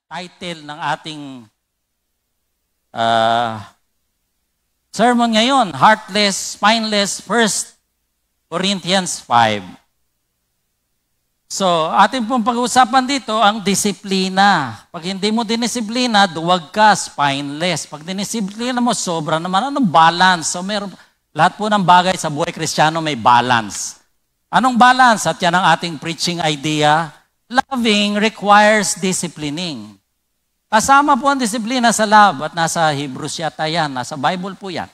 title ng ating sermon ngayon, Heartless, Spineless, 1 Corinthians 5. So, atin pong pag-uusapan dito ang disiplina. Pag hindi mo dinisiplina, duwag ka, spineless. Pag dinisiplina mo, sobra naman. Anong balance? So, lahat po ng bagay sa buhay Kristiyano may balance. Anong balance? At yan ang ating preaching idea. Loving requires disciplining. Kasama po ang disiplina sa love at nasa Hebrews yata yan, nasa Bible po yan.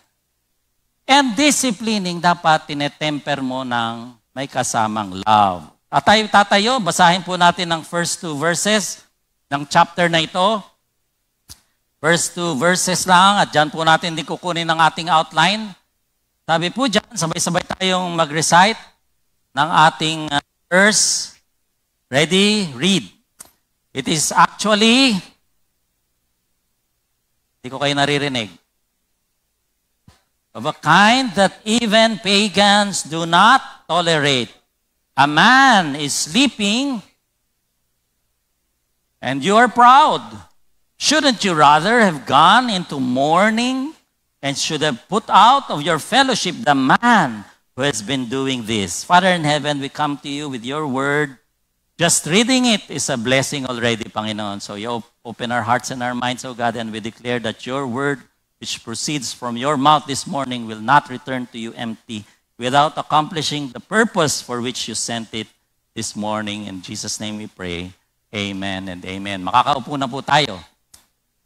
And disciplining dapat tinetemper mo ng may kasamang love. At tayo tatayo, basahin po natin ang first 2 verses ng chapter na ito. First 2 verses lang at dyan po natin din kukunin ang ating outline. Sabi po dyan, sabay-sabay tayong mag-recite ng ating verse. Ready? Read. It is actually, hindi ko kayo naririnig, of a kind that even pagans do not tolerate. A man is sleeping and you are proud. Shouldn't you rather have gone into mourning and should have put out of your fellowship the man who has been doing this? Father in heaven, we come to you with your word. Just reading it is a blessing already, Panginoon. So you open our hearts and our minds, O God, and we declare that your word, which proceeds from your mouth this morning, will not return to you empty, without accomplishing the purpose for which you sent it this morning. In Jesus' name we pray. Amen and amen. Makakaupo na po tayo.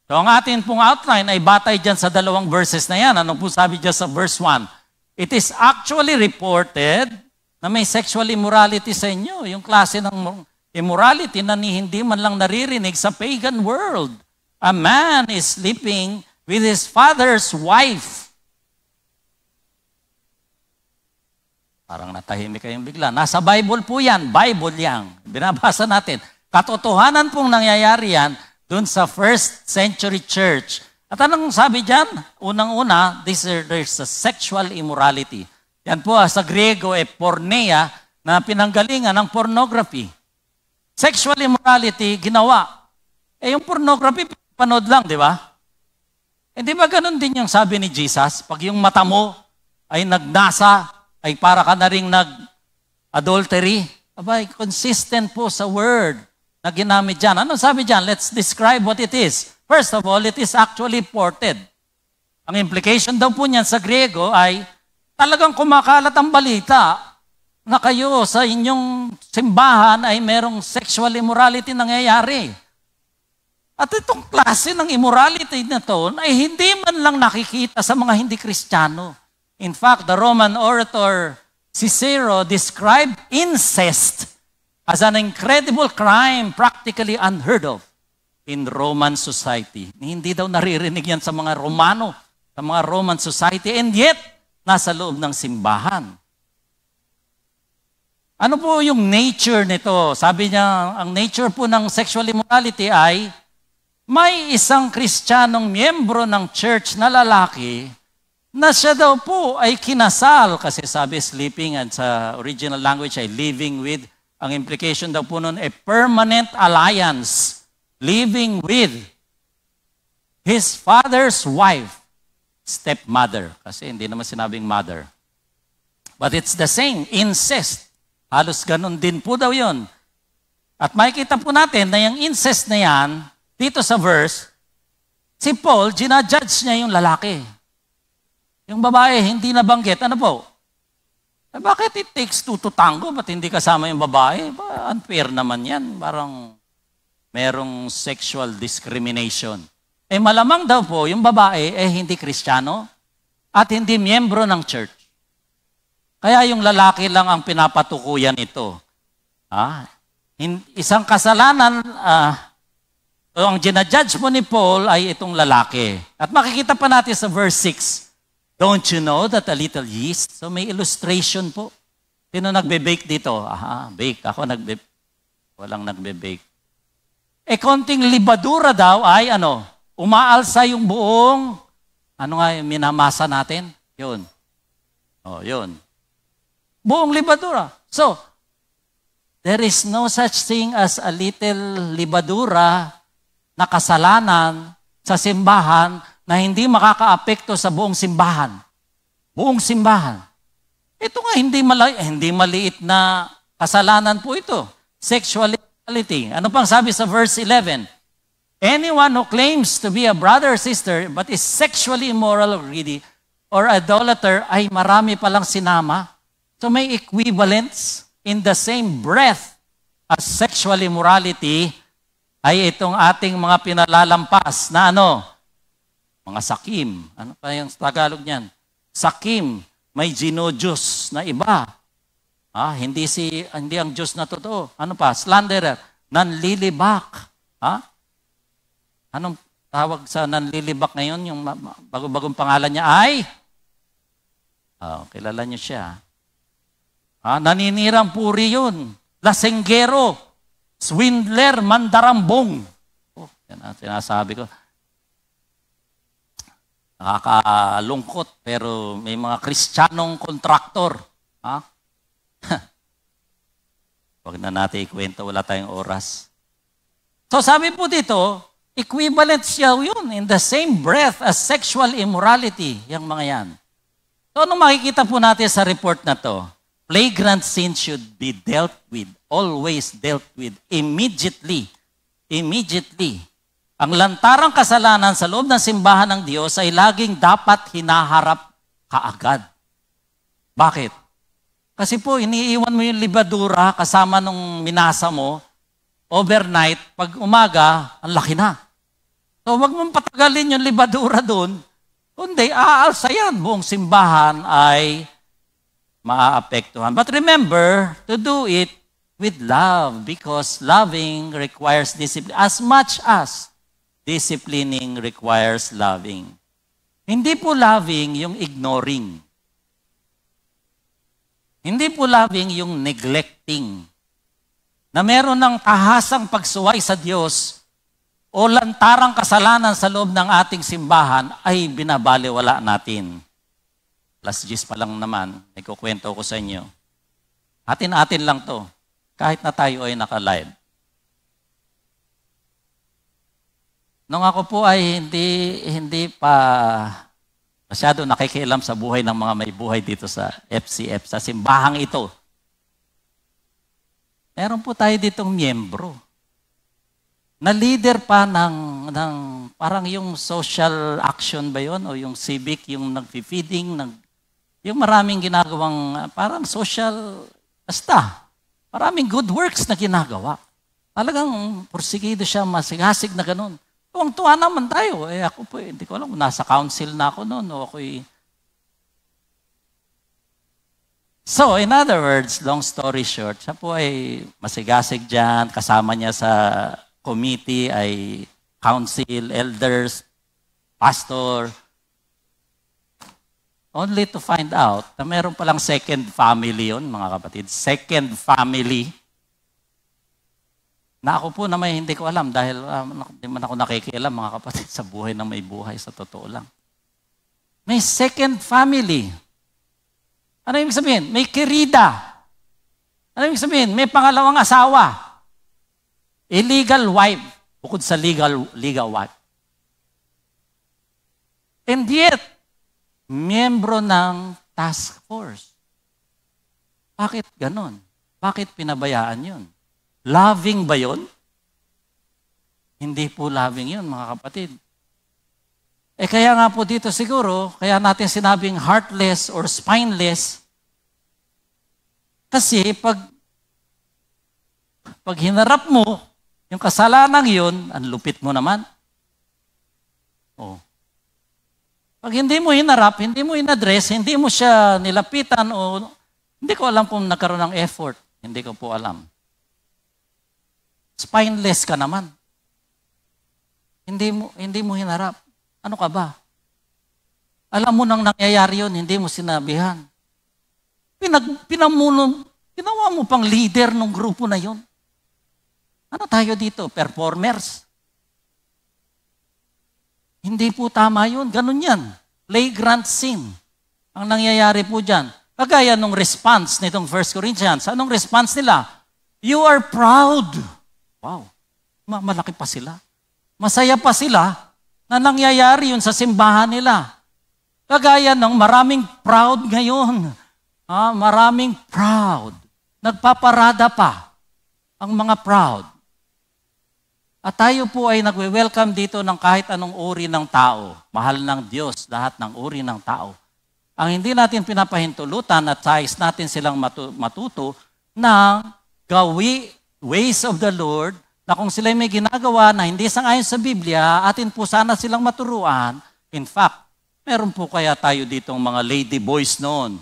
So ang atin pong outline ay batay dyan sa dalawang verses na yan. Ano po sabi dyan sa verse 1? It is actually reported na may sexual immorality sa inyo. Yung klase ng immorality na hindi man lang naririnig sa pagan world. A man is sleeping with his father's wife. Parang natahimik kayong bigla. Nasa Bible po yan. Bible yan. Binabasa natin. Katotohanan pong nangyayari yan dun sa first century church. At anong sabi dyan? Unang-una, there's a sexual immorality. Yan po sa Griego porneia na pinanggalingan ng pornography. Sexual immorality, ginawa. Yung pornography, panood lang, di ba? Di ba ganun din yung sabi ni Jesus? Pag yung mata mo ay nagnasa, ay para ka na rin nag-adultery. Abay, consistent po sa word na ginamit dyan. Ano sabi dyan? Let's describe what it is. First of all, it is actually ported. Ang implication daw po niyan sa Griego ay talagang kumakalat ang balita na kayo sa inyong simbahan ay merong sexual immorality nangyayari. At itong klase ng immorality na to ay hindi man lang nakikita sa mga hindi Kristiyano. In fact, the Roman orator Cicero described incest as an incredible crime practically unheard of in Roman society. Hindi daw naririnig yan sa mga Romano, sa mga Roman society, and yet, nasa loob ng simbahan. Ano po yung nature nito? Sabi niya, ang nature po ng sexual immorality ay may isang Kristiyanong miyembro ng church na lalaki na siya daw po ay kinasal kasi sabi sleeping at sa original language ay living with. Ang implication daw po nun, a permanent alliance, living with his father's wife, stepmother. Kasi hindi naman sinabing mother. But it's the same, incest. Halos ganun din po daw yun. At makikita po natin na yung incest na yan, dito sa verse, si Paul, ginajudge niya yung lalaki. Yung babae, hindi nabanggit. Ano po? Bakit it takes two to tango? Ba't hindi kasama yung babae? Unfair naman yan. Parang merong sexual discrimination. Malamang daw po, yung babae hindi Kristiyano at hindi miyembro ng church. Kaya yung lalaki lang ang pinapatukuyan ito. Isang kasalanan, ang ginajudge mo ni Paul ay itong lalaki. At makikita pa natin sa verse 6, don't you know that a little yeast? So may illustration po. Sino nagbe-bake dito? Bake. Ako walang nagbe-bake. Konting libadura daw ay umaalsa yung buong, yung minamasa natin? Yun. Yun. Buong libadura. So, there is no such thing as a little libadura na kasalanan sa simbahan na hindi makakaapekto sa buong simbahan. Buong simbahan. Ito nga, hindi maliit na kasalanan po ito. Sexual immorality. Ano pang sabi sa verse 11? Anyone who claims to be a brother or sister but is sexually immoral or greedy or idolater ay marami palang sinama. So may equivalence in the same breath as sexual immorality ay itong ating mga pinalalampas na ano? Mga sakim. Ano pa yung Tagalog niyan? Sakim. May ginodiyos na iba. Hindi ang Diyos na totoo. Ano pa? Slanderer. Nanlilibak. Anong tawag sa nanlilibak ngayon? Yung bago-bagong pangalan niya ay? Kilala niyo siya. Naninirang puri yun. Lasenggero. Swindler. Mandarambong. Yan ang sinasabi ko. Nakakalungkot, pero may mga Kristiyanong kontraktor. Huwag na natin ikwento, wala tayong oras. So sabi po dito, equivalent siya yun in the same breath as sexual immorality, yung mga yan. So ano makikita po natin sa report na to? Flagrant sin should be dealt with, always dealt with, immediately. Immediately. Ang lantarang kasalanan sa loob ng simbahan ng Diyos ay laging dapat hinaharap kaagad. Bakit? Kasi po, iniiwan mo yung libadura kasama nung minasa mo, overnight, pag umaga, ang laki na. So, wag mong patagalin yung libadura doon, kundi aalsa yan. Buong simbahan ay maaapektuhan. But remember to do it with love because loving requires discipline as much as disciplining requires loving. Hindi po loving yung ignoring. Hindi po loving yung neglecting. Na meron ng tahasang pagsuway sa Diyos o lantarang kasalanan sa loob ng ating simbahan ay binabaliwala natin. Last G's pa lang naman, may kukwento ko sa inyo. Atin-atin lang to, kahit na tayo ay naka-live. Nung ako po ay hindi pa masyado nakikialam sa buhay ng mga may buhay dito sa FCF, sa simbahang ito. Meron po tayo ditong miyembro na leader pa ng parang yung social action ba yun? O yung civic, yung nag-feeding, yung maraming ginagawang parang social, basta, maraming good works na ginagawa. Talagang porsigido siya, masigasig na ganun. Tuwang-tuwa naman tayo. Ako po, hindi ko alam kung nasa council na ako noon o ako'y... So, in other words, long story short, siya po ay masigasig dyan, kasama niya sa committee ay council, elders, pastor. Only to find out na meron palang second family yun, mga kapatid. Second family. Na ako po na may hindi ko alam dahil hindi man ako nakikialam, mga kapatid, sa buhay na may buhay, sa totoo lang. May second family. Ano ibig sabihin? May kirida. Ano ibig sabihin? May pangalawang asawa. Illegal wife. Bukod sa legal wife. And yet, miyembro ng task force. Bakit ganon? Bakit pinabayaan yun? Loving ba yun? Hindi po loving yun, mga kapatid. Kaya nga po dito siguro, kaya natin sinabing heartless or spineless. Kasi pag hinarap mo, yung kasalanan yun, ang lupit mo naman. Pag hindi mo hinarap, hindi mo inaddress, hindi mo siya nilapitan, o hindi ko alam kung nagkaroon ng effort. Hindi ko po alam. Spineless ka naman. Hindi mo hinarap. Ano ka ba? Alam mo nang nangyayari yun, hindi mo sinabihan. Ginawa mo pang leader ng grupo na yun. Ano tayo dito? Performers? Hindi po tama yun. Ganun yan. Flagrant sin. Ang nangyayari po dyan. Kagaya nung response nitong 1 Corinthians. Anong response nila? You are proud. Wow. Malaki pa sila. Masaya pa sila na nangyayari yun sa simbahan nila. Kagaya ng maraming proud ngayon. Maraming proud. Nagpaparada pa ang mga proud. At tayo po ay nagwe-welcome dito ng kahit anong uri ng tao. Mahal ng Diyos, lahat ng uri ng tao. Ang hindi natin pinapahintulutan at sais natin silang matuto ng ways of the Lord, na kung sila may ginagawa na hindi sang-ayon sa Biblia, atin po sana silang maturuan. In fact, meron po kaya tayo ditong mga lady boys noon.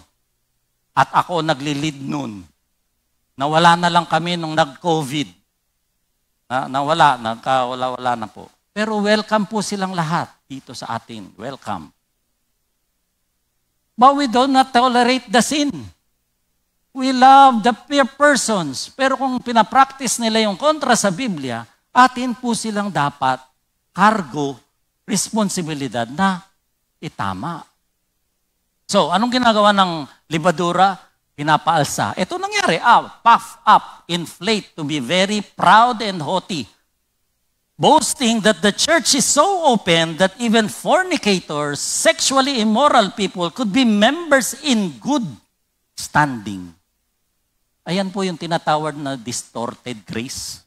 At ako nagli-lead noon. Nawala na lang kami nung nag-COVID. Nawala na po. Pero welcome po silang lahat dito sa atin. Welcome. But we do not tolerate the sin. We love the peer persons. Pero kung pinapractice nila yung kontra sa Biblia, atin po silang dapat cargo, responsibilidad na itama. So, anong ginagawa ng libadura? Pinapaalsa. Ito nangyari, puff up, inflate, to be very proud and haughty. Boasting that the church is so open that even fornicators, sexually immoral people could be members in good standing. Ayan po yung tinatawag na distorted grace.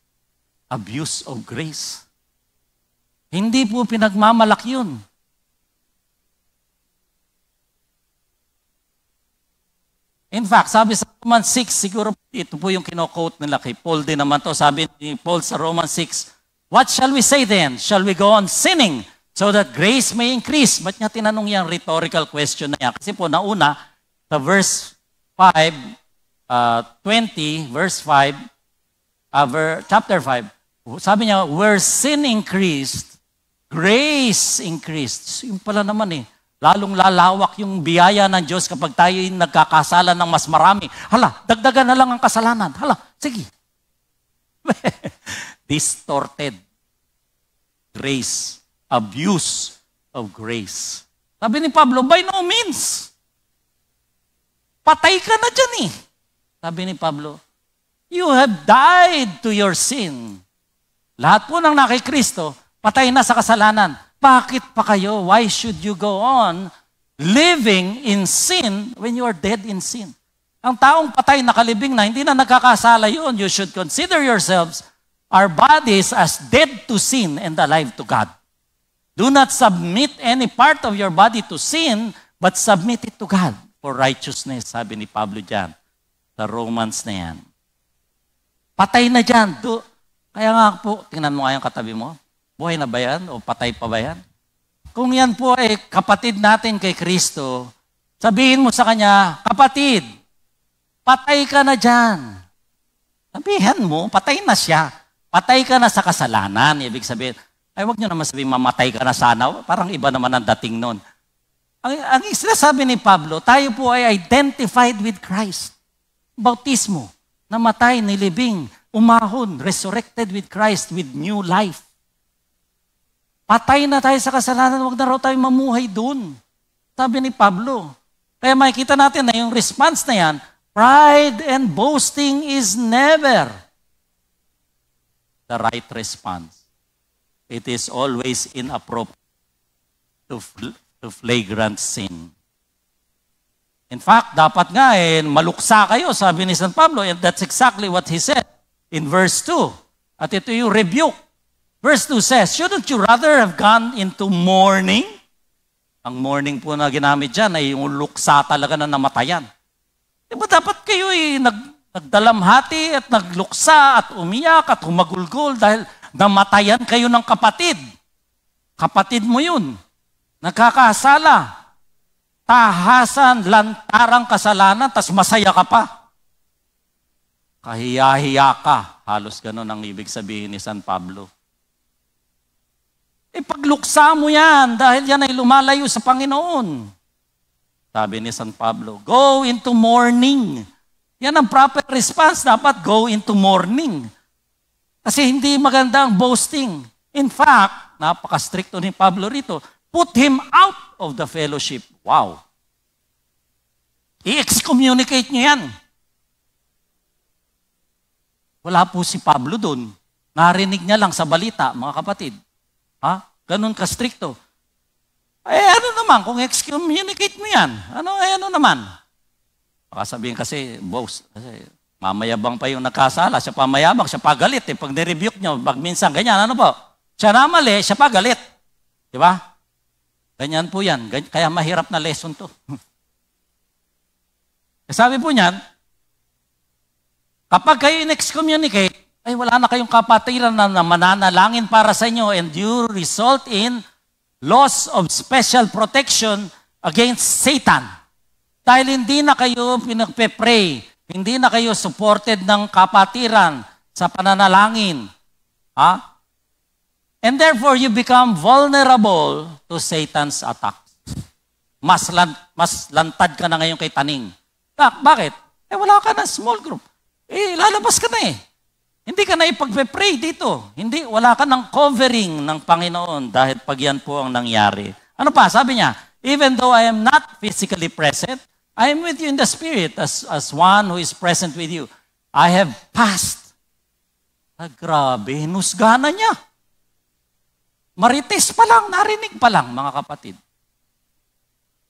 Abuse of grace. Hindi po pinagmamalak yun. In fact, sabi sa Romans 6, siguro ito po yung kino-quote nila kay Paul din naman to. Sabi ni Paul sa Romans 6, what shall we say then? Shall we go on sinning so that grace may increase? Ba't niya tinanong yung rhetorical question na yan? Kasi po nauna, sa verse 5, 20, verse 5, chapter 5, sabi niya, where sin increased, grace increased. Yung pala naman lalong lalawak yung biyaya ng Diyos kapag tayo nagkakasala ng mas marami. Hala, dagdagan na lang ang kasalanan. Hala, sige. Distorted grace, abuse of grace. Sabi ni Pablo, by no means. Patay ka na dyan Sabi ni Pablo, you have died to your sin. Lahat po ng nakikristo, patay na sa kasalanan. Bakit pa kayo? Why should you go on living in sin when you are dead in sin? Ang taong patay nakalibing na, hindi na nagkakasala yun. You should consider yourselves, our bodies, as dead to sin and alive to God. Do not submit any part of your body to sin, but submit it to God for righteousness, sabi ni Pablo dyan, sa Romans na yan. Patay na dyan. Kaya nga po, tingnan mo nga yung katabi mo. Buhay na ba yan? O patay pa ba yan? Kung yan po ay kapatid natin kay Kristo, sabihin mo sa kanya, kapatid, patay ka na dyan. Sabihin mo, patay na siya. Patay ka na sa kasalanan. Ibig sabihin, ay wag nyo naman sabihin, mamatay ka na sana. Parang iba naman ang dating nun. Ang sinasabi ni Pablo, tayo po ay identified with Christ. Bautismo, namatay, nilibing, umahon, resurrected with Christ with new life. Patay na tayo sa kasalanan, wag na raw tayo mamuhay dun. Sabi ni Pablo. Kaya makikita natin na yung response na yan, pride and boasting is never the right response. It is always inappropriate to flagrant sin. In fact, dapat nga maluksa kayo, sabi ni San Pablo, and that's exactly what he said in verse 2. At ito yung rebuke. Verse 2 says, shouldn't you rather have gone into mourning? Ang mourning po na ginamit dyan ay yung luksa talaga na namatayan. Diba dapat kayo nagdalamhati at nagluksa at umiyak at humagulgol dahil namatayan kayo ng kapatid. Kapatid mo yun. Nagkakasala. Tahasan, lantarang kasalanan, tas masaya ka pa. Kahiya-hiya ka. Halos ganun ang ibig sabihin ni San Pablo. Pagluksa mo yan dahil yan ay lumalayo sa Panginoon. Sabi ni San Pablo, go into mourning. Yan ang proper response. Dapat go into mourning. Kasi hindi maganda ang boasting. In fact, napaka-stricto ni Pablo rito, put him out of the fellowship. Wow. I-excommunicate niyo yan. Wala po si Pablo doon. Narinig niya lang sa balita, mga kapatid. Ha? Ganun ka-stricto. Ano naman, kung excommunicate mo yan, ano naman? Baka sabihin kasi, boss, kasi mamayabang pa yung nakasala, siya pa mayabang, siya pa galit. Pag nirebuke nyo, pag minsan, ganyan, ano po? Siya na mali, siya pa galit. Di ba? Ganyan po yan. Kaya mahirap na lesson to. Sabi po niyan, kapag kayo in-excommunicate, ay wala na kayong kapatiran na mananalangin para sa inyo and you result in loss of special protection against Satan. Dahil hindi na kayo pinagpe-pray, hindi na kayo supported ng kapatiran sa pananalangin. Ha? And therefore, you become vulnerable to Satan's attack. Mas lantad ka na ngayon kay taning. Bakit? Wala ka na small group. Lalabas ka na eh. Hindi ka na ipagpe-pray dito. Wala ka ng covering ng Panginoon dahil pag yan po ang nangyari. Ano pa? Sabi niya, even though I am not physically present, I am with you in the Spirit as one who is present with you. I have passed. Grabe, hinusga na niya. Marites pa lang, narinig pa lang, mga kapatid.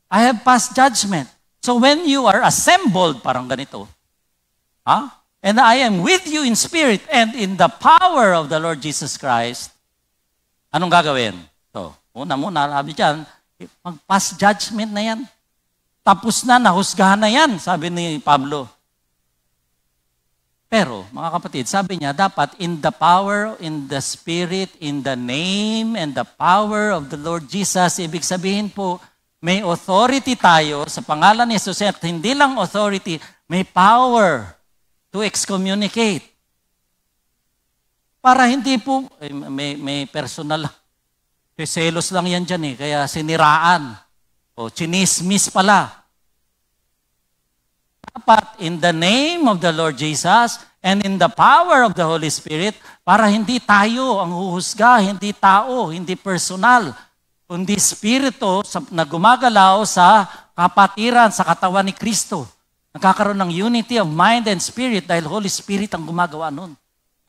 I have passed judgment. So when you are assembled, parang ganito, and I am with you in spirit and in the power of the Lord Jesus Christ, anong gagawin? So, una, sabi dyan, mag-pass judgment na yan. Tapos na, nahusgahan na yan, sabi ni Pablo. Pero, mga kapatid, sabi niya, dapat in the power, in the spirit, in the name, and the power of the Lord Jesus, ibig sabihin po, may authority tayo sa pangalan ni Jesus, at hindi lang authority, may power to excommunicate. Para hindi po, may personal, selos lang yan dyan kaya siniraan, o chinismis pala. Dapat in the name of the Lord Jesus and in the power of the Holy Spirit, para hindi tayo ang huhusga, hindi tao, hindi personal, kundi spirito na gumagalaw sa kapatiran, sa katawan ni Kristo. Nagkakaroon ng unity of mind and spirit dahil Holy Spirit ang gumagawa nun.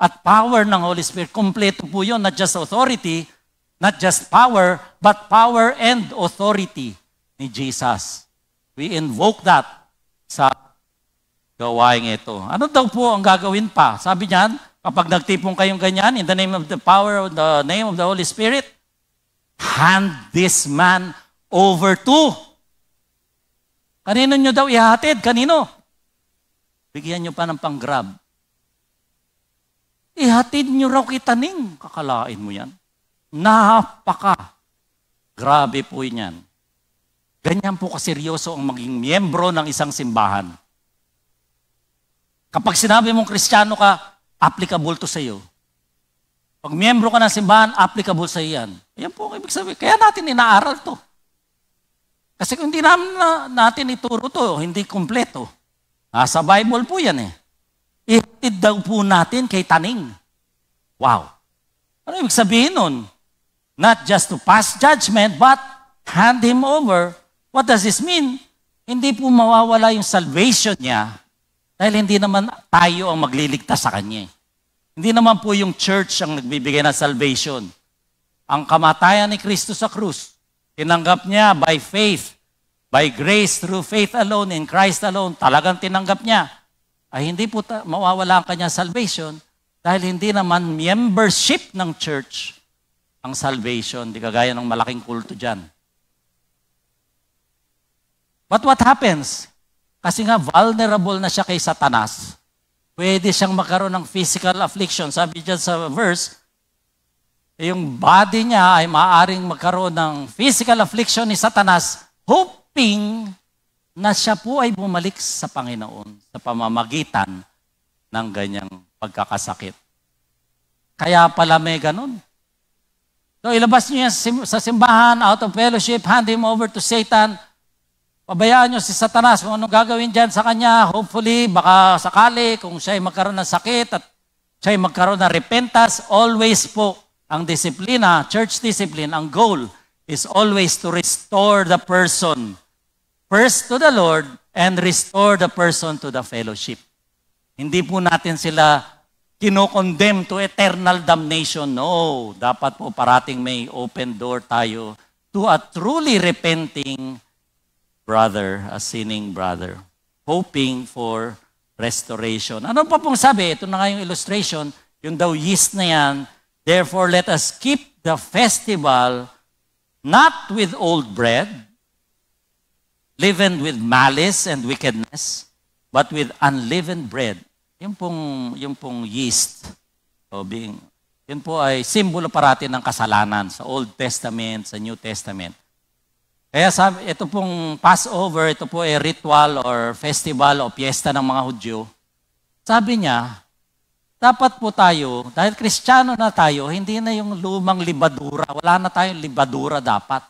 At power ng Holy Spirit, kompleto po yun, not just authority, not just power, but power and authority ni Jesus. We invoke that sa gawain ito. Ano daw po ang gagawin pa? Sabi niyan, kapag nagtipong kayong ganyan, in the name of the power of the name of the Holy Spirit, hand this man over to. Kanino nyo daw ihahatid? Kanino? Bigyan nyo pa ng pang-grab. Ihatid nyo raw kay taning. Kakalain mo yan. Grabe po yan. Ganyan po kaseryoso ang maging miyembro ng isang simbahan. Kapag sinabi mong Kristiyano ka, applicable to sa iyo. Pag miyembro ka ng simbahan, applicable sa iyo yan. Yan po ang ibig sabihin. Kaya natin inaaral to. Kasi kung hindi natin ituro to, hindi kumpleto. Sa Bible po yan Ihatid daw po natin kay taning. Wow. Ano ibig sabihin nun? Not just to pass judgment, but hand him over. What does this mean? Hindi po mawawala yung salvation niya dahil hindi naman tayo ang magliligtas sa kanya. Hindi naman po yung church ang nagbibigay ng salvation. Ang kamatayan ni Kristo sa krus, tinanggap niya by faith, by grace, through faith alone, in Christ alone, talagang tinanggap niya. Ay hindi po mawawala ang kanyang salvation dahil hindi naman membership ng church ang salvation. Di kagaya ng malaking kulto dyan. But what happens? Kasi nga vulnerable na siya kay Satanas. Pwede siyang magkaroon ng physical affliction. Sabi dyan sa verse, yung body niya ay maaaring magkaroon ng physical affliction ni Satanas, hoping na siya po ay bumalik sa Panginoon sa pamamagitan ng ganyang pagkakasakit. Kaya pala may ganun. So ilabas niyo yan sa simbahan, out of fellowship, hand him over to Satan. Pabayaan niyo si Satanas kung anong gagawin dyan sa kanya. Hopefully, baka sakali, kung siya ay magkaroon ng sakit at siya ay magkaroon ng repentance, always po ang disiplina, church discipline, ang goal is always to restore the person first to the Lord and restore the person to the fellowship. Hindi po natin sila kinokondemn to eternal damnation. No, dapat po parating may open door tayo to a truly repenting brother, a sinning brother, hoping for restoration. Ano pa pong sabi? Ito na nga yung illustration, yung daw yeast na yan. Therefore, let us keep the festival not with old bread, leavened with malice and wickedness, but with unleavened bread. Yung pong yeast, yun po ay simbolo parati ng kasalanan sa Old Testament, sa New Testament. Kaya sabi, ito pong Passover, ito po ay ritual or festival o piyesta ng mga Hudyo. Sabi niya, dapat po tayo, dahil Kristiyano na tayo, hindi na yung lumang libadura. Wala na tayong libadura dapat.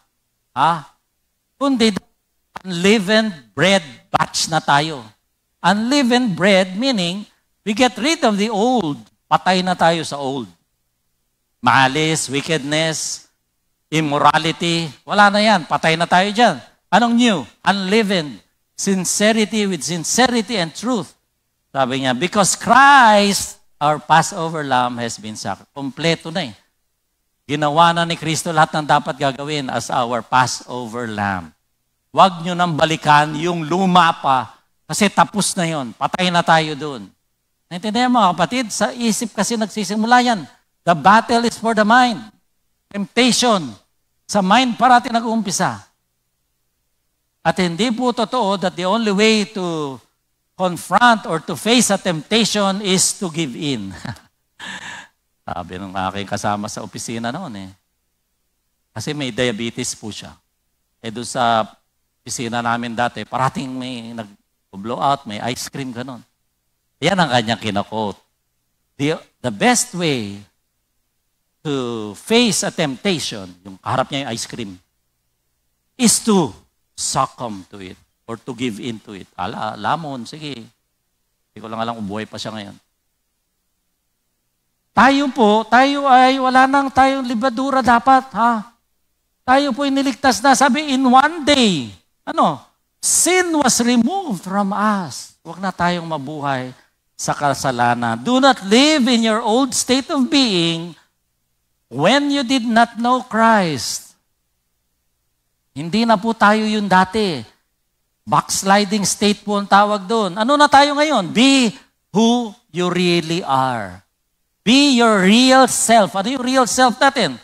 Kundi unleavened bread batch na tayo. Unleavened bread meaning, we get rid of the old. Patay na tayo sa old. Malice, wickedness, immorality, wala na yan. Patay na tayo dyan. Anong new? Unleavened. Sincerity with sincerity and truth. Sabi niya, because Christ, our Passover Lamb, has been sacrificed. Kompleto na eh. Ginawa na ni Kristo lahat ng dapat gagawin as our Passover Lamb. Huwag nyo nang balikan yung luma pa kasi tapos na yon. Patay na tayo doon. Naintindihan mga kapatid? Sa isip kasi nagsisimula yan. The battle is for the mind. Temptation. Sa mind parati nag-uumpisa. At hindi po totoo that the only way to confront or to face a temptation is to give in. Sabi ng aking kasama sa opisina noon eh. Kasi may diabetes po siya. Doon sa opisina namin dati, parating may nag-blow out, may ice cream, ganon. Yan ang kanyang kinakot. The best way to face a temptation, yung kaharap niya yung ice cream, is to succumb to it or to give in to it. Lamon, sige. Hindi ko lang alam kung buhay pa siya ngayon. Tayo ay wala nang tayong libadura dapat, ha? Tayo po iniligtas na. Sabi, in one day, sin was removed from us. Huwag na tayong mabuhay sa kasalanan. Do not live in your old state of being when you did not know Christ. Hindi na po tayo yun dati. Backsliding state po ang tawag doon. Ano na tayo ngayon? Be who you really are. Be your real self. Ano yung real self natin?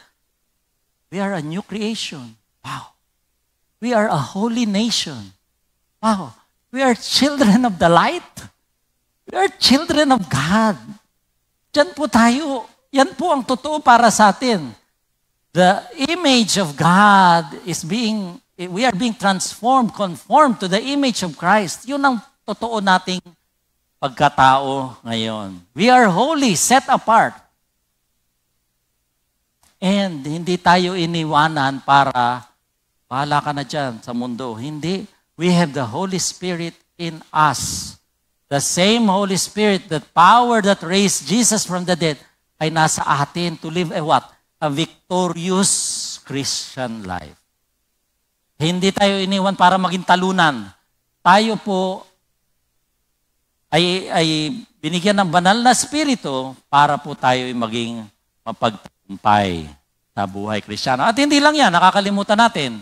We are a new creation. Wow. We are a holy nation. Wow. We are children of the light. We are children of God. Diyan po tayo. Yan po ang totoo para sa atin. The image of God we are being transformed, conformed to the image of Christ. Yun ang totoo nating pagkatao ngayon. We are holy, set apart. And hindi tayo iniwanan para bahala ka na dyan sa mundo. Hindi. We have the Holy Spirit in us. The same Holy Spirit, that power that raised Jesus from the dead, ay nasa atin to live a what? A victorious Christian life. Hindi tayo iniwan para maging talunan. Tayo po ay binigyan ng banal na spirito para po tayo maging mapagtagumpay sa buhay Kristiyano. At hindi lang yan, nakakalimutan natin.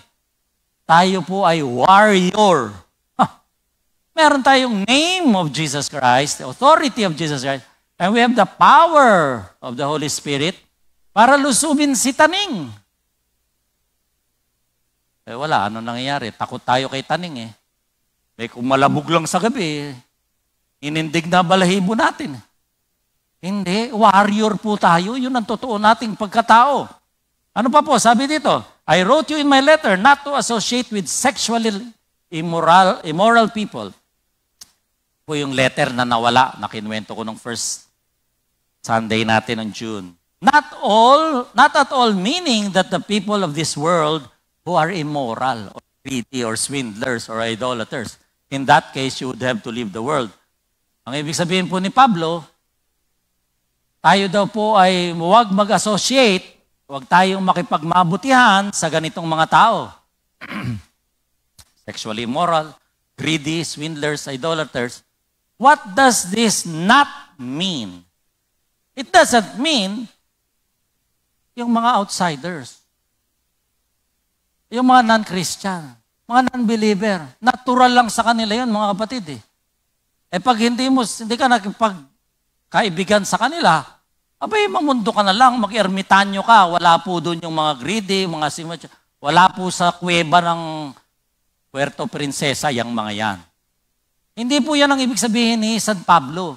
Tayo po ay warrior. Meron tayong name of Jesus Christ, the authority of Jesus Christ, and we have the power of the Holy Spirit para lusubin si Taning. Wala, ano nangyayari? Takot tayo kay Taning eh. May kumalabog lang sa gabi, inindig na balahibo natin. Hindi, warrior po tayo. Yun ang totoo nating pagkatao. Ano pa po? Sabi dito, I wrote you in my letter not to associate with sexually immoral people. Po yung letter na nawala, na kinuwento ko nung first Sunday natin ng June. Not at all meaning that the people of this world who are immoral or greedy or swindlers or idolaters. In that case, you would have to leave the world. Ang ibig sabihin po ni Pablo, tayo daw po ay huwag mag-associate, huwag tayong makipagmabutihan sa ganitong mga tao. Sexually immoral, greedy, swindlers, idolaters. What does this not mean? It doesn't mean yung mga outsiders, yung mga non-Christian, mga non-believer. Natural lang sa kanila yun, mga kapatid eh. Pag hindi ka nakipagkaibigan sa kanila, abay, mamundo ka na lang, mag-ermitanyo ka. Wala po doon yung mga greedy, mga simatya. Wala po sa kuweba ng Puerto Princesa, yung mga yan. Hindi po yan ang ibig sabihin ni San Pablo.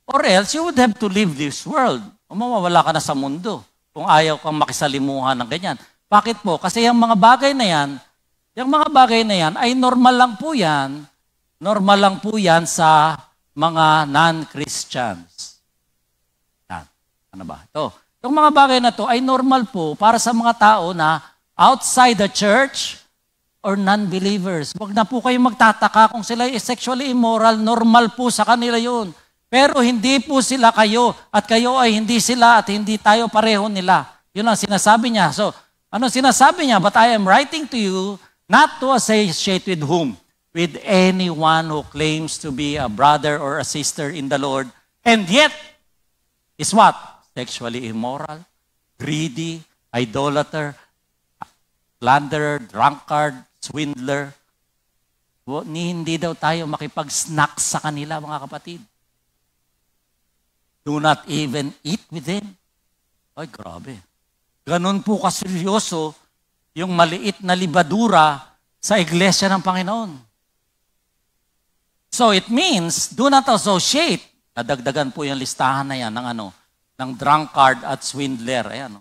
Or else, you would have to leave this world. O mawawala ka na sa mundo kung ayaw kang makisalimuhan ng ganyan. Bakit po? Kasi yung mga bagay na yan ay normal lang po yan. Normal lang po yan sa mga non-Christians. Yan. Ano ba? Ito. Yung mga bagay na to ay normal po para sa mga tao na outside the church or non-believers. Huwag na po kayo magtataka kung sila ay sexually immoral. Normal po sa kanila yun. Pero hindi po sila kayo at kayo ay hindi sila at hindi tayo pareho nila. Yun ang sinasabi niya. So, ano sinasabi niya? But I am writing to you not to associate with whom? With anyone who claims to be a brother or a sister in the Lord and yet is what? Sexually immoral, greedy, idolater, slanderer, drunkard, swindler. Hindi daw tayo makipag-snack sa kanila, mga kapatid. Do not even eat with them. Ay, grabe. Ganun po kaseryoso yung maliit na libadura sa iglesia ng Panginoon. So it means, do not associate. Nadagdagan po yung listahan na yan ng drunkard at swindler. Ayan.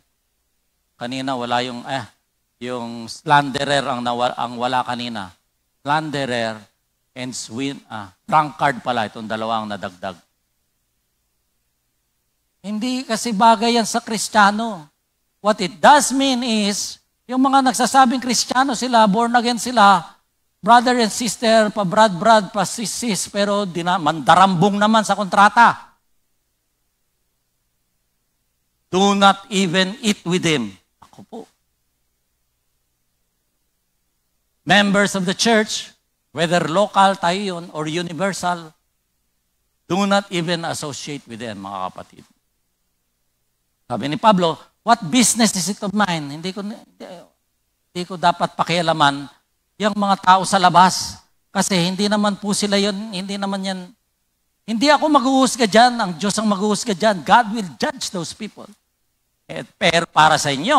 Kanina wala yung slanderer ang wala kanina. Slanderer and drunkard pala, itong dalawang nadagdag. Hindi kasi bagay yan sa Kristiyano. What it does mean is, yung mga nagsasabing Kristiyano sila, born again sila, brother and sister, pa-brad, pa-sis, pero mandarambong naman sa kontrata. Do not even eat with him. Ako po. Members of the church, whether local tayo yun or universal, do not even associate with them, mga kapatid. Sabi ni Pablo, what business is it of mine? Hindi ko dapat pakialaman yung mga tao sa labas. Kasi hindi naman po sila yun, hindi ako maghuhusga dyan, ang Diyos ang maghuhusga dyan. God will judge those people. Pero para sa inyo,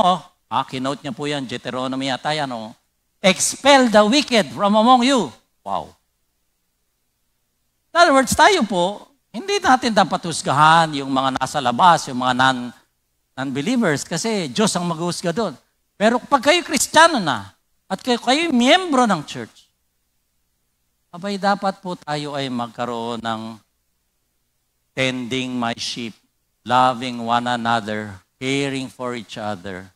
kinote niya po yan, Deuteronomy yata yan, expel the wicked from among you. Wow. In other words, tayo po, hindi natin dapat husgahan yung mga nasa labas, yung mga non-believers, kasi Diyos ang maghusga doon. Pero pag kayo Kristiyano na, at kayo miyembro ng church, abay dapat po tayo ay magkaroon ng tending my sheep, loving one another, caring for each other.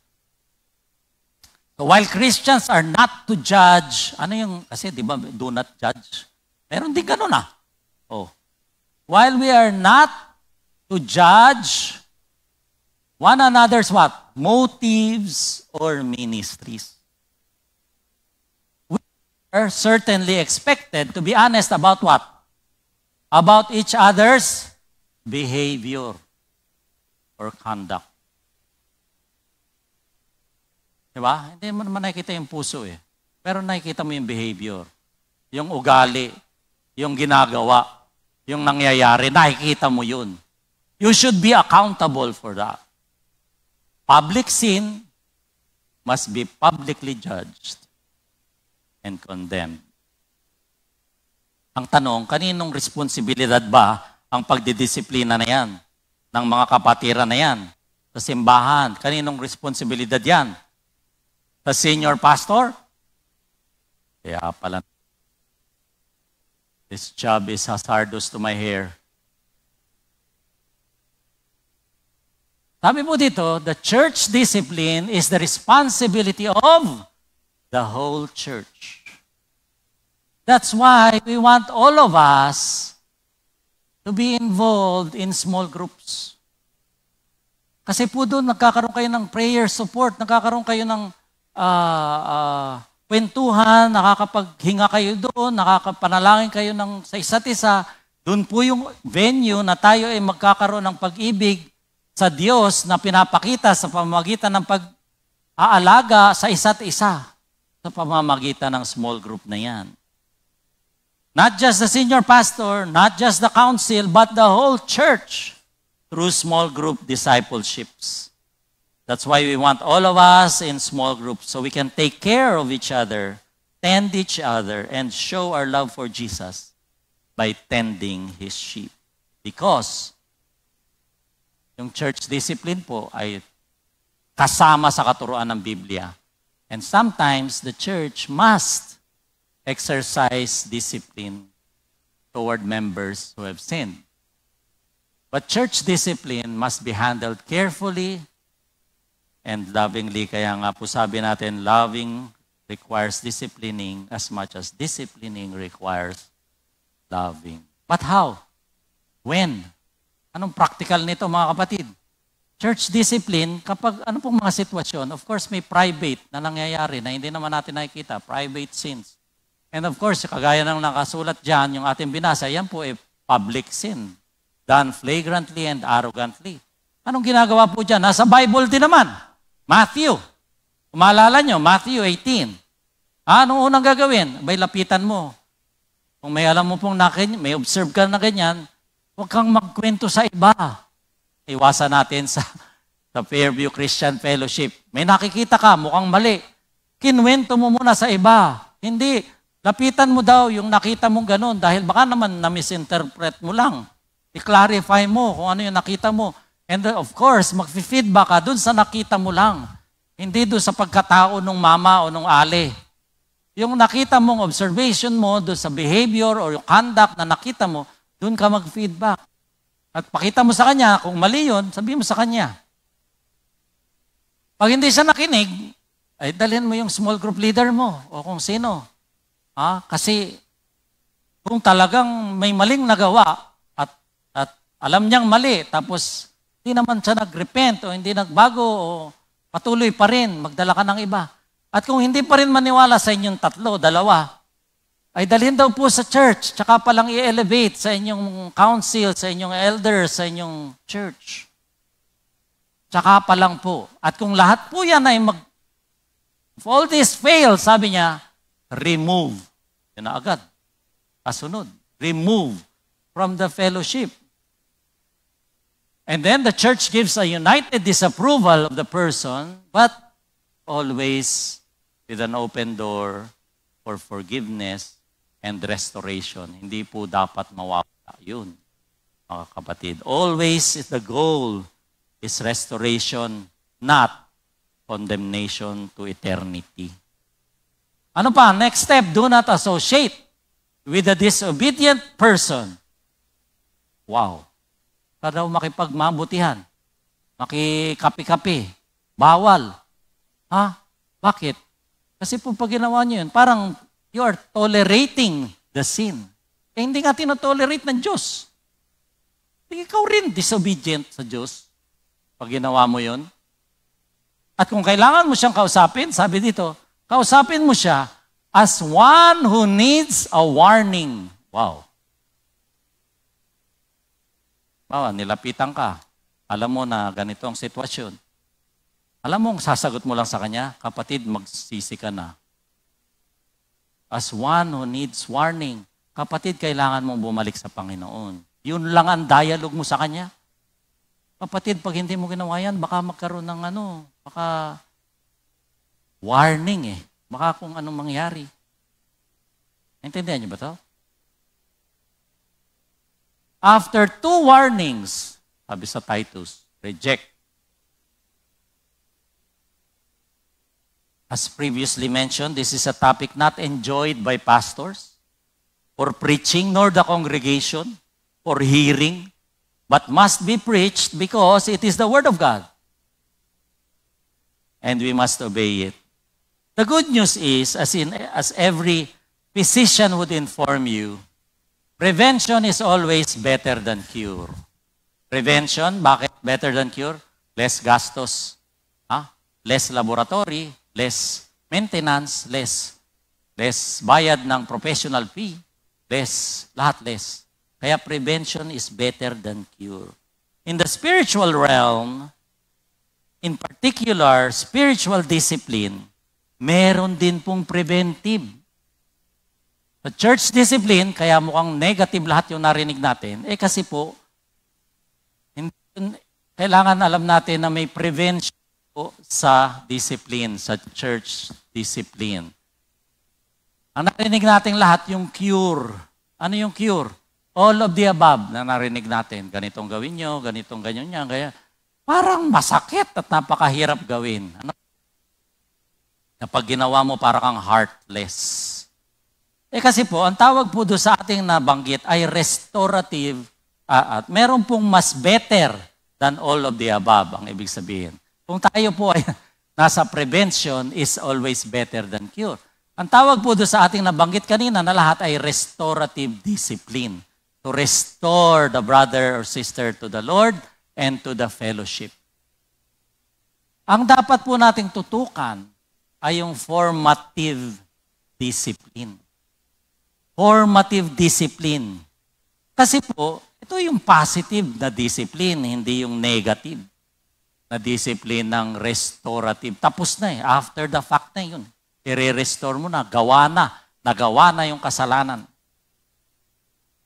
So while Christians are not to judge, kasi di ba, do not judge? Meron din ganun While we are not to judge one another's what? Motives or ministries. We are certainly expected to be honest about what? About each other's behavior or conduct. Diba? Hindi mo naman nakikita yung puso Pero nakikita mo yung behavior, yung ugali, yung ginagawa, yung nangyayari, nakikita mo yun. You should be accountable for that. Public sin must be publicly judged and condemned. Ang tanong, kaninong responsibilidad ba ang pagdidisiplina na yan ng mga kapatiran na yan sa simbahan? Kaninong responsibilidad yan? Sa senior pastor? Kaya pala, this job is hazardous to my hair. Sabi po dito, the church discipline is the responsibility of the whole church. That's why we want all of us to be involved in small groups. Kasi po doon nagkakaroon kayo ng prayer support, nagkakaroon kayo ng kwentuhan, nakakapaghinga kayo doon, nakakapanalangin kayo sa isa't isa. Doon po yung venue na tayo ay magkakaroon ng pag-ibig sa Diyos na pinapakita sa pamamagitan ng pag-aalaga sa isa't isa sa pamamagitan ng small group na yan. Not just the senior pastor, not just the council, but the whole church through small group discipleships. That's why we want all of us in small groups so we can take care of each other, tend each other, and show our love for Jesus by tending His sheep. Because yung church discipline po ay kasama sa katuruan ng Biblia. And sometimes the church must exercise discipline toward members who have sinned. But church discipline must be handled carefully and lovingly. Kaya nga po sabi natin, loving requires disciplining as much as disciplining requires loving. But how? When? Anong practical nito mga kapatid? Church discipline, kapag ano pong mga sitwasyon, of course may private na nangyayari na hindi naman natin nakikita, private sins. And of course, kagaya ng nakasulat dyan, yung ating binasa, yan po ay public sin. Done flagrantly and arrogantly. Anong ginagawa po dyan? Nasa Bible din naman. Matthew. Kung maalala nyo, Matthew 18. Anong unang gagawin? May lapitan mo. Kung may alam mo pong may observe ka na ganyan, huwag kang magkwento sa iba. Iwasan natin sa Fairview Christian Fellowship. May nakikita ka, mukhang mali. Kinwento mo muna sa iba. Hindi. Lapitan mo daw yung nakita mong ganun dahil baka naman na-misinterpret mo lang. I-clarify mo kung ano yung nakita mo. And of course, mag-feedback ka dun sa nakita mo lang. Hindi dun sa pagkatao ng mama o ng ale. Yung nakita mong observation mo dun sa behavior or yung conduct na nakita mo, dun ka mag-feedback. At pakita mo sa kanya, kung mali yun, sabihin mo sa kanya. Pag hindi siya nakinig, ay dalhin mo yung small group leader mo o kung sino. Kasi kung talagang may maling nagawa at alam niyang mali, tapos hindi naman siya nag-repent o hindi nagbago o patuloy pa rin, magdala ka ng iba. At kung hindi pa rin maniwala sa inyong tatlo, dalawa, ay dalhin daw po sa church, tsaka palang i-elevate sa inyong council, sa inyong elders, sa inyong church. Tsaka pa lang po. At kung lahat po yan ay if all this fails, sabi niya, remove. Yun na agad. Kasunod. Remove from the fellowship. And then the church gives a united disapproval of the person, but always with an open door for forgiveness and restoration. Hindi po dapat mawawala yun, mga kapatid. Always the goal is restoration, not condemnation to eternity. Ano pa? Next step, do not associate with a disobedient person. Wow. Para daw makipagmabutihan, makikapi-kapi, bawal. Bakit? Kasi po pag ginawa niyo yun, parang you are tolerating the sin. Hindi nga tinotolerate ng Diyos. Ikaw rin disobedient sa Diyos pag ginawa mo yun. At kung kailangan mo siyang kausapin, sabi dito, kausapin mo siya as one who needs a warning. Wow. Nilapitan ka. Alam mo na ganito ang sitwasyon. Alam mo, sasagot mo lang sa kanya, kapatid, magsisi ka na. As one who needs warning, kapatid, kailangan mong bumalik sa Panginoon. Yun lang ang dialogue mo sa kanya. Kapatid, pag hindi mo ginawa yan, baka magkaroon ng baka warning Baka kung anong mangyari. Naintindihan niyo ba to? After 2 warnings, sabi sa Titus, reject. As previously mentioned, this is a topic not enjoyed by pastors for preaching, nor the congregation for hearing, but must be preached because it is the Word of God. And we must obey it. The good news is, as every physician would inform you, prevention is always better than cure. Prevention, bakit better than cure? Less gastos, less laboratory, less maintenance, less bayad ng professional fee, lahat less. Kaya prevention is better than cure. in the spiritual realm, in particular, spiritual discipline, meron din pong preventive. Sa church discipline, kaya mukhang negative lahat yung narinig natin, kasi po, kailangan alam natin na may prevention po sa discipline, sa church discipline. Ang narinig natin lahat, yung cure. Ano yung cure? All of the above na narinig natin. Ganitong gawin nyo, ganitong ganyan niya, kaya parang masakit at napakahirap gawin. Ano? Kapag ginawa mo, parang kang heartless. Kasi po, ang tawag po doon sa ating nabanggit ay restorative at meron pong mas better than all of the above, ang ibig sabihin. Kung tayo po ay nasa prevention is always better than cure. Ang tawag po doon sa ating nabanggit kanina na lahat ay restorative discipline. To restore the brother or sister to the Lord and to the fellowship. Ang dapat po nating tutukan ay yung formative discipline. Formative discipline. Kasi po, ito yung positive na discipline, hindi yung negative na discipline ng restorative. Tapos na after the fact na yun. I-restore mo na, nagawa na yung kasalanan.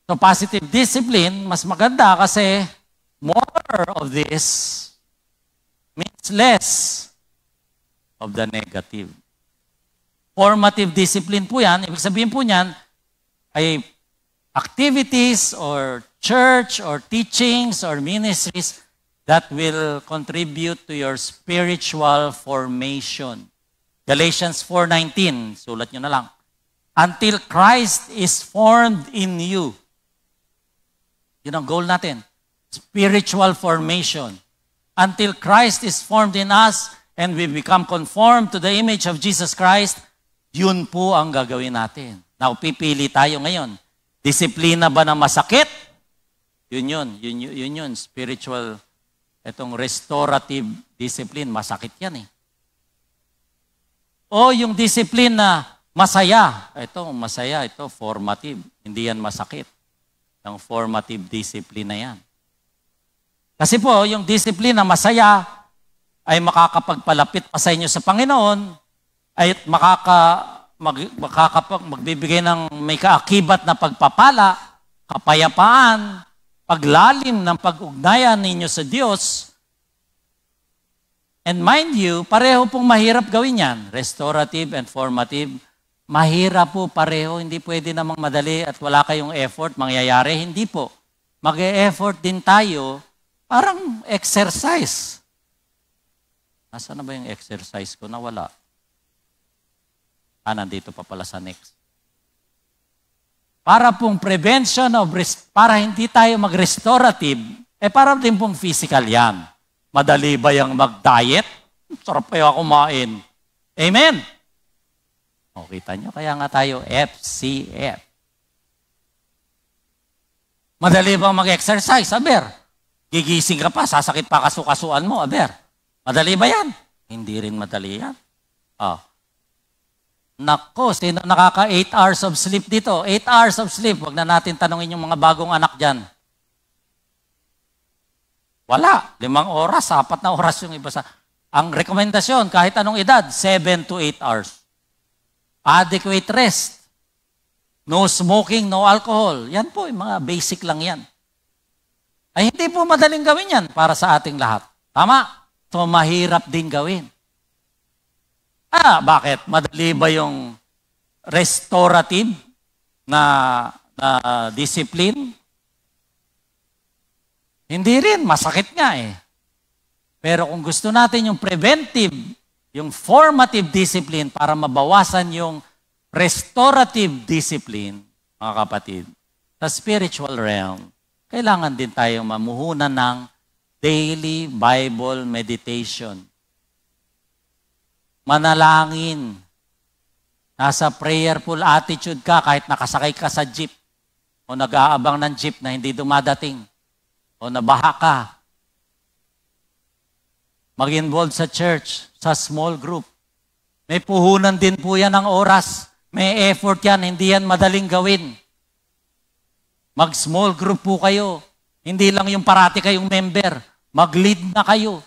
So positive discipline, mas maganda kasi more of this means less of the negative. Formative discipline po yan, ibig sabihin po niyan, ay activities or church or teachings or ministries that will contribute to your spiritual formation. Galatians 4:19, sulat nyo na lang. Until Christ is formed in you. Yun ang goal natin. Spiritual formation. Until Christ is formed in us and we become conformed to the image of Jesus Christ, yun po ang gagawin natin. Now, pipili tayo ngayon. Disiplina ba na masakit? Yun. Spiritual, itong restorative discipline, masakit yan O yung discipline na masaya. Ito formative. Hindi yan masakit. Yung formative discipline na yan. Kasi po, yung discipline na masaya ay makakapagpalapit pa sa inyo sa Panginoon ay magbibigay ng may kaakibat na pagpapala, kapayapaan, paglalim ng pag-ugnayan ninyo sa Diyos. And mind you, pareho pong mahirap gawin yan. Restorative and formative. Mahirap po pareho. Hindi pwede namang madali at wala kayong effort. Mangyayari, hindi po. Mag-e-effort din tayo. Parang exercise. Nasaan na ba yung exercise ko? Nawala. Nandito pa pala sa next. Para pong prevention of para hindi tayo mag-restorative, para din pong physical yan. Madali ba yung mag-diet? Sarap kayo kumain. Amen? O, kita nyo, kaya nga tayo FCF. Madali bang mag-exercise? Aber, gigising ka pa, sasakit pa kasukasuan mo, aber. Madali ba yan? Hindi rin madali yan. Nako, sino nakaka 8 hours of sleep dito? 8 hours of sleep. Huwag na natin tanungin yung mga bagong anak dyan. Wala. 5 oras, 4 na oras yung iba sa... Ang rekomendasyon, kahit anong edad, 7 to 8 hours. Adequate rest. No smoking, no alcohol. Yan po, yung mga basic lang yan. Ay hindi po madaling gawin yan para sa ating lahat. Tama? So mahirap din gawin. Bakit? Madali ba yung restorative na discipline? Hindi rin, masakit nga Pero kung gusto natin yung preventive, yung formative discipline para mabawasan yung restorative discipline, mga kapatid, sa spiritual realm, kailangan din tayong mamuhunan ng daily Bible meditation. Manalangin. Nasa prayerful attitude ka kahit nakasakay ka sa jeep o nag-aabang ng jeep na hindi dumadating o nabaha ka. Mag-involve sa church, sa small group. May puhunan din po yan ng oras. May effort yan, hindi yan madaling gawin. Mag-small group po kayo. Hindi lang yung parati kayong member. Mag-lead na kayo.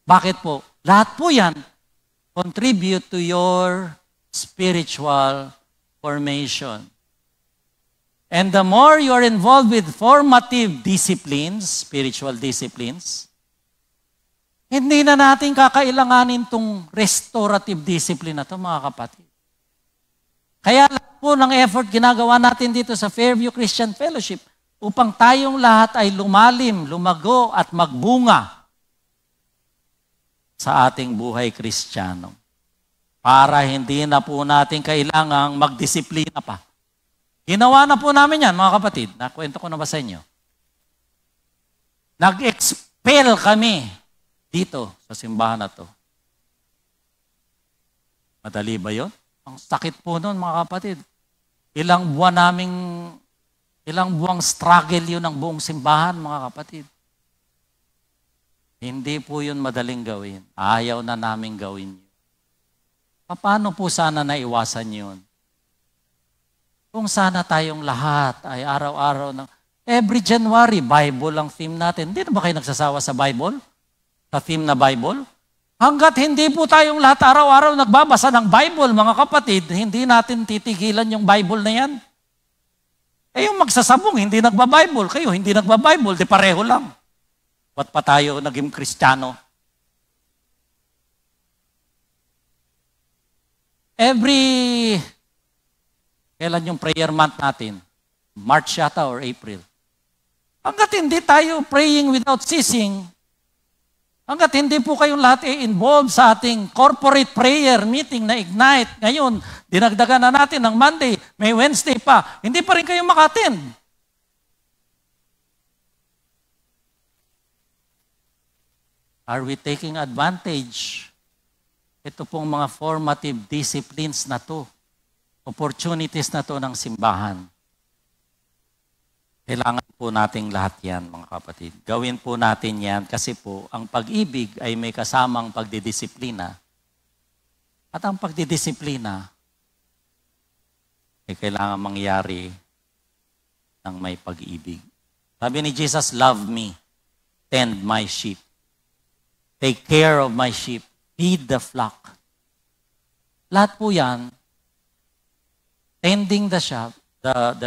Bakit po? Lahat po yan contribute to your spiritual formation. And the more you are involved with formative disciplines, spiritual disciplines, hindi na natin kakailanganin itong restorative discipline na ito, mga kapatid. Kaya lahat po ng effort ginagawa natin dito sa Fairview Christian Fellowship upang tayong lahat ay lumalim, lumago at magbunga sa ating buhay Kristiyano. Para hindi na po natin kailangang magdisiplina pa. Ginawa na po namin yan, mga kapatid. Nakwento ko na ba sa inyo? Nag-expel kami dito sa simbahan na to. Madali ba yun? Ang sakit po nun, mga kapatid. Ilang buwang struggle yun ng buong simbahan, mga kapatid. Hindi po yun madaling gawin. Ayaw na namin gawin yun. Paano po sana naiwasan yun? Kung sana tayong lahat ay araw-araw every January, Bible ang theme natin. Hindi na ba kayo nagsasawa sa Bible? Sa theme na Bible? Hanggat hindi po tayong lahat araw-araw nagbabasa ng Bible, mga kapatid, hindi natin titigilan yung Bible na yan. Yung magsasabong, hindi nagba-Bible. Kayo, hindi nagba-Bible, di pareho lang. Ba't pa tayo naging Kristiyano? Kailan yung prayer month natin? March yata or April. Hanggat hindi tayo praying without ceasing, hanggat hindi po kayong lahat i-involve sa ating corporate prayer meeting na Ignite, ngayon, dinagdagan na natin ng Monday, may Wednesday pa, hindi pa rin kayo maka-attend. Are we taking advantage? Ito pong mga formative disciplines na to, opportunities na to ng simbahan. Kailangan po nating lahat yan, mga kapatid. Gawin po natin yan kasi po ang pag-ibig ay may kasamang pagdidisiplina. At ang pagdidisiplina ay kailangan mangyari ng may pag-ibig. Sabi ni Jesus, love me, tend my sheep. Take care of my sheep. Feed the flock. Lahat po yan, tending the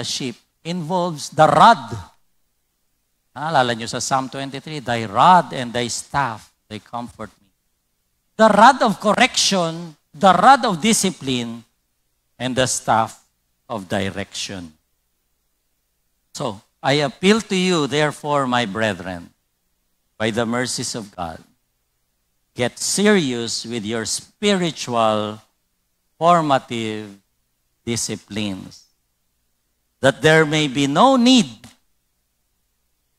sheep, involves the rod. Naalala nyo sa Psalm 23, thy rod and thy staff, they comfort me. The rod of correction, the rod of discipline, and the staff of direction. So, I appeal to you, therefore, my brethren, by the mercies of God, get serious with your spiritual, formative disciplines, that there may be no need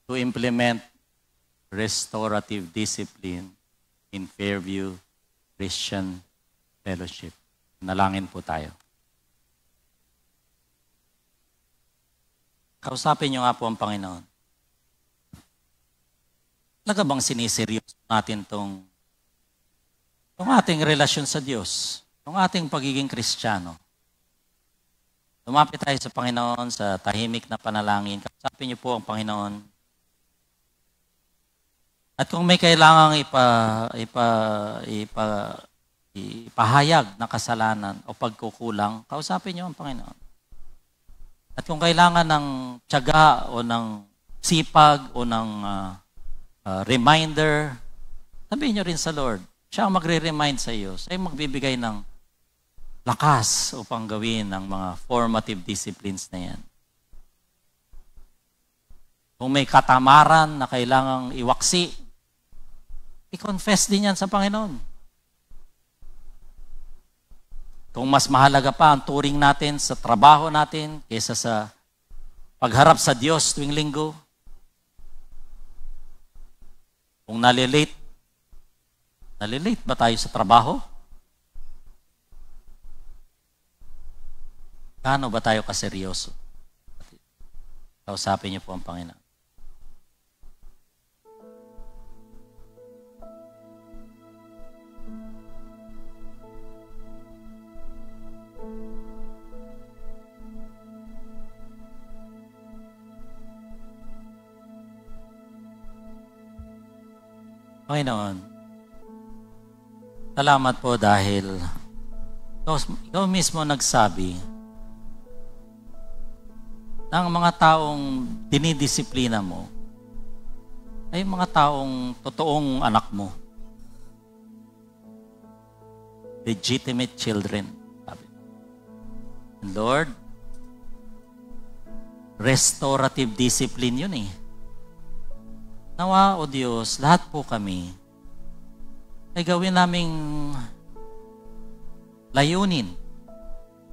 to implement restorative discipline in Fairview Christian Fellowship. Nalangin po tayo. Kausapin niyo nga po ang Panginoon. Talaga bang siniseryoso natin itong ating relasyon sa Diyos, itong ating pagiging Kristiyano? Lumapit tayo sa Panginoon sa tahimik na panalangin. Kausapin niyo po ang Panginoon. At kung may kailangang ipahayag na kasalanan o pagkukulang, kausapin niyo ang Panginoon. At kung kailangan ng tiyaga o ng sipag o ng reminder, sabihin niyo rin sa Lord. Siya ang magre-remind sa iyo. Siya ang magbibigay ng lakas upang gawin ang mga formative disciplines na yan. Kung may katamaran na kailangang iwaksi, i-confess din yan sa Panginoon. Kung mas mahalaga pa ang turing natin sa trabaho natin kaysa sa pagharap sa Diyos tuwing linggo, kung nalilate ba tayo sa trabaho? Gaano ba tayo kaseryoso? Kausapin niyo po ang Panginoon. Panginoon, salamat po dahil ikaw mismo nagsabi ng mga taong dinidisiplina mo ay mga taong totoong anak mo. Legitimate children. And Lord, restorative discipline yun eh. Nawa, O Diyos, lahat po kami ay gawin naming layunin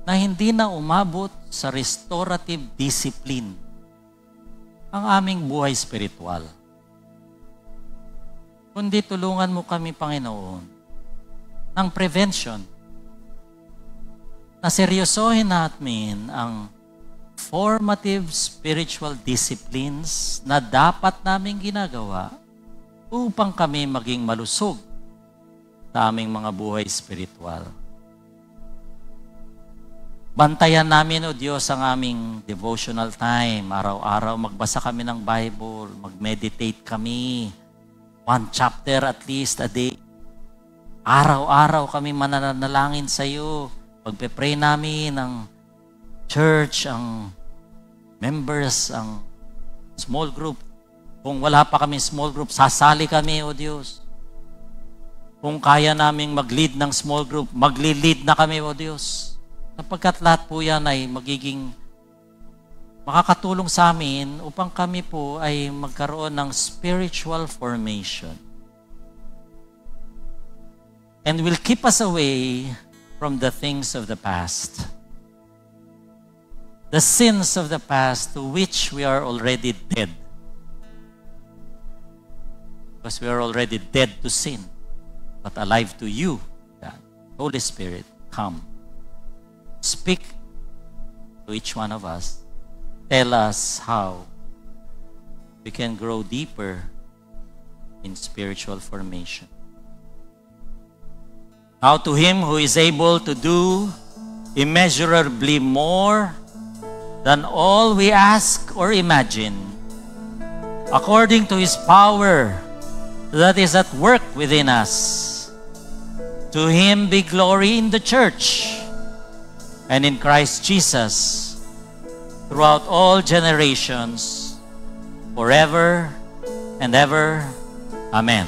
na hindi na umabot sa restorative discipline ang aming buhay spiritual. Kundi tulungan mo kami, Panginoon, ng prevention na seryosohin natin ang formative spiritual disciplines na dapat naming ginagawa upang kami maging malusog sa aming mga buhay spiritual. Bantayan namin, O Diyos, ang aming devotional time. Araw-araw magbasa kami ng Bible, mag-meditate kami. 1 chapter at least a day. Araw-araw kami mananalangin sa iyo. Pagpe-pray namin ang church, ang members, ang small group. Kung wala pa kami small group, sasali kami, O Diyos. Kung kaya naming mag-lead ng small group, magli-lead na kami, O Diyos. Sapagkat lahat po yan ay magiging makakatulong sa amin upang kami po ay magkaroon ng spiritual formation. And will keep us away from the things of the past. The sins of the past to which we are already dead. Because we are already dead to sin, but alive to you, God. Holy Spirit, come. Speak to each one of us. Tell us how we can grow deeper in spiritual formation. Now to Him who is able to do immeasurably more than all we ask or imagine, according to His power that is at work within us, to Him be glory in the church and in Christ Jesus throughout all generations, forever and ever. Amen.